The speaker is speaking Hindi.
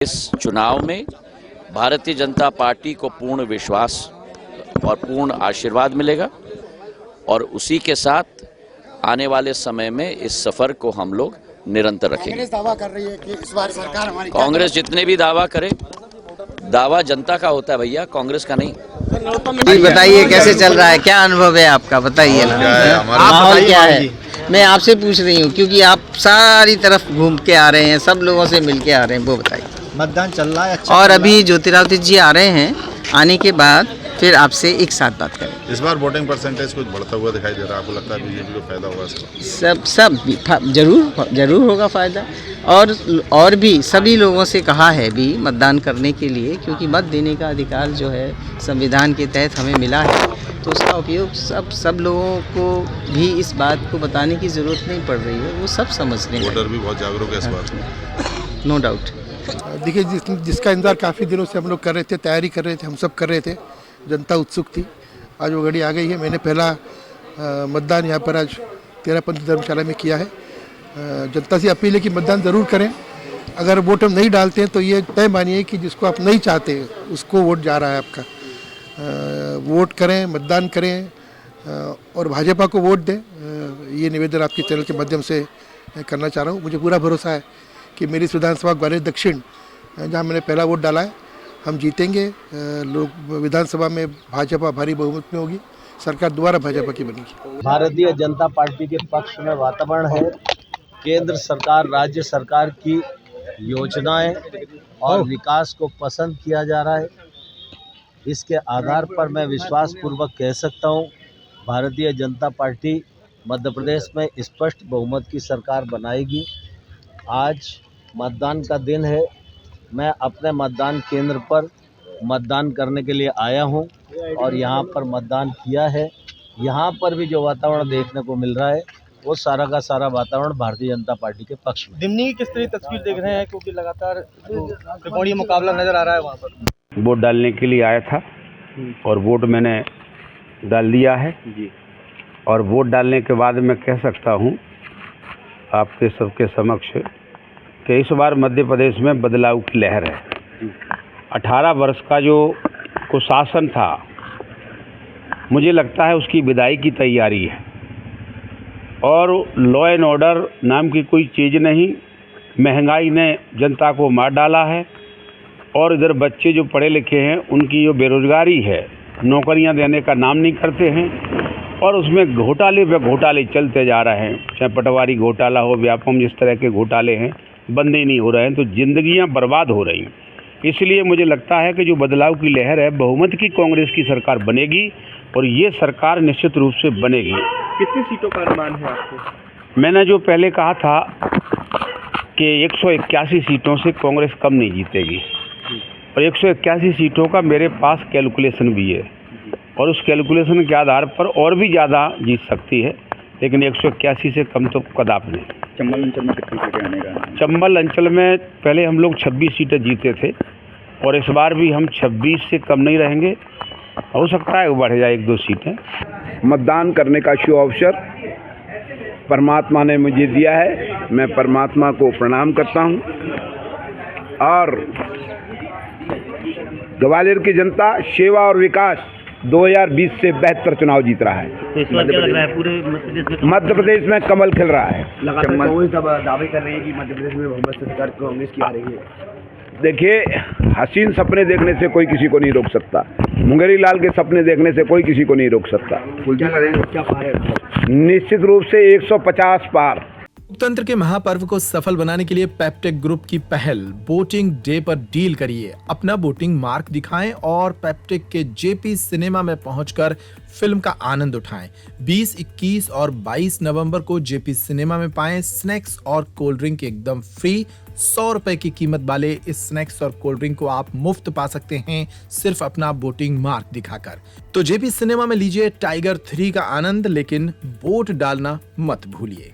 इस चुनाव में भारतीय जनता पार्टी को पूर्ण विश्वास और पूर्ण आशीर्वाद मिलेगा और उसी के साथ आने वाले समय में इस सफर को हम लोग निरंतर रखेंगे। कांग्रेस दावा कर रही है कि इस बार सरकार हमारी, कांग्रेस जितने भी दावा करे, दावा जनता का होता है भैया, कांग्रेस का नहीं। जी बताइए कैसे चल रहा है, क्या अनुभव है आपका, बताइए ना। माहौल क्या है? मैं आपसे पूछ रही हूँ क्योंकि आप सारी तरफ घूम के आ रहे हैं, सब लोगों से मिल के आ रहे हैं, वो बताइए। मतदान चल रहा है अच्छा। और अभी ज्योतिरादित्य जी आ रहे हैं, आने के बाद फिर आपसे एक साथ बात करें। इस बार वोटिंग परसेंटेज कुछ बढ़ता हुआ दिखाई दे रहा है, आपको लगता है बीजेपी को फायदा होगा इसका? सब जरूर होगा फायदा। और भी सभी लोगों से कहा है भी मतदान करने के लिए, क्योंकि मत देने का अधिकार जो है संविधान के तहत हमें मिला है, तो उसका उपयोग सब लोगों को भी इस बात को बताने की ज़रूरत नहीं पड़ रही है, वो सब समझ रहे हैं। वोटर भी बहुत जागरूक है इस बात। No doubt. देखिए जिसका इंतजार काफ़ी दिनों से हम लोग कर रहे थे, तैयारी कर रहे थे, हम सब कर रहे थे, जनता उत्सुक थी, आज वो घड़ी आ गई है। मैंने पहला मतदान यहाँ पर आज तेरापंथी धर्मशाला में किया है। जनता से अपील है कि मतदान ज़रूर करें। अगर वोट हम नहीं डालते हैं तो ये तय मानिए कि जिसको आप नहीं चाहते उसको वोट जा रहा है आपका। वोट करें, मतदान करें और भाजपा को वोट दें। ये निवेदन आपके चैनल के माध्यम से करना चाह रहा हूँ। मुझे पूरा भरोसा है कि मेरी विधानसभा ग्वालियर दक्षिण, जहाँ मैंने पहला वोट डाला है, हम जीतेंगे। लोग विधानसभा में भाजपा भारी बहुमत में होगी, सरकार दोबारा भाजपा की बनेगी। भारतीय जनता पार्टी के पक्ष में वातावरण है। केंद्र सरकार, राज्य सरकार की योजनाएं और विकास को पसंद किया जा रहा है। इसके आधार पर मैं विश्वास पूर्वक कह सकता हूं, भारतीय जनता पार्टी मध्य प्रदेश में स्पष्ट बहुमत की सरकार बनाएगी। आज मतदान का दिन है। मैं अपने मतदान केंद्र पर मतदान करने के लिए आया हूं और यहां पर मतदान किया है। यहां पर भी जो वातावरण देखने को मिल रहा है वो सारा का सारा वातावरण भारतीय जनता पार्टी के पक्ष में। दिमनी की किस तरह तस्वीर देख रहे हैं, क्योंकि लगातार त्रिकोणीय मुकाबला नजर आ रहा है वहाँ पर। वोट डालने के लिए आया था और वोट मैंने डाल दिया है जी। और वोट डालने के बाद मैं कह सकता हूँ आपके सबके समक्ष कि इस बार मध्य प्रदेश में बदलाव की लहर है। 18 वर्ष का जो कुशासन था, मुझे लगता है उसकी विदाई की तैयारी है और लॉ एंड ऑर्डर नाम की कोई चीज़ नहीं। महंगाई ने जनता को मार डाला है और इधर बच्चे जो पढ़े लिखे हैं उनकी जो बेरोजगारी है, नौकरियां देने का नाम नहीं करते हैं और उसमें घोटाले पे घोटाले चलते जा रहे हैं। चाहे पटवारी घोटाला हो, व्यापम, जिस तरह के घोटाले हैं बंद ही नहीं हो रहे हैं, तो जिंदगियां बर्बाद हो रही हैं। इसलिए मुझे लगता है कि जो बदलाव की लहर है, बहुमत की कांग्रेस की सरकार बनेगी और ये सरकार निश्चित रूप से बनेगी। कितनी सीटों का अनुमान है आपको? मैंने जो पहले कहा था कि 181 सीटों से कांग्रेस कम नहीं जीतेगी और 181 सीटों का मेरे पास कैलकुलेशन भी है और उस कैलकुलेशन के आधार पर और भी ज़्यादा जीत सकती है, लेकिन 181 से कम तो कदापि नहीं। चंबल अंचल में कितनी सीटें आने का? चंबल अंचल में पहले हम लोग 26 सीटें जीते थे और इस बार भी हम 26 से कम नहीं रहेंगे। हो सकता है वो बढ़ जाए 1-2 सीटें। मतदान करने का शुभ अवसर परमात्मा ने मुझे दिया है, मैं परमात्मा को प्रणाम करता हूं और ग्वालियर की जनता सेवा और विकास 2020 से बेहतर चुनाव जीत रहा है। तो इस बार क्या लग रहा है पूरे मध्य प्रदेश में कमल खिल रहा है। लगातार कांग्रेस दावे कर रही है कि मध्य प्रदेश में बहुमत सरकार कांग्रेस की आ रही है। देखिए, हसीन सपने देखने से कोई किसी को नहीं रोक सकता, मुंगेरी लाल के सपने देखने से कोई किसी को नहीं रोक सकता। क्या पार है? निश्चित रूप से 150 पार। लोकतंत्र के महापर्व को सफल बनाने के लिए पेप्टेक ग्रुप की पहल वोटिंग डे पर डील करिए, अपना वोटिंग मार्क दिखाएं और पेप्टेक के जेपी सिनेमा में पहुंचकर फिल्म का आनंद उठाएं। 20, 21 और 22 नवंबर को जेपी सिनेमा में पाएं स्नैक्स और कोल्ड ड्रिंक एकदम फ्री। 100 रुपए की कीमत वाले इस स्नैक्स और कोल्ड ड्रिंक को आप मुफ्त पा सकते हैं सिर्फ अपना वोटिंग मार्क दिखाकर। तो जेपी सिनेमा में लीजिए टाइगर 3 का आनंद, लेकिन वोट डालना मत भूलिए।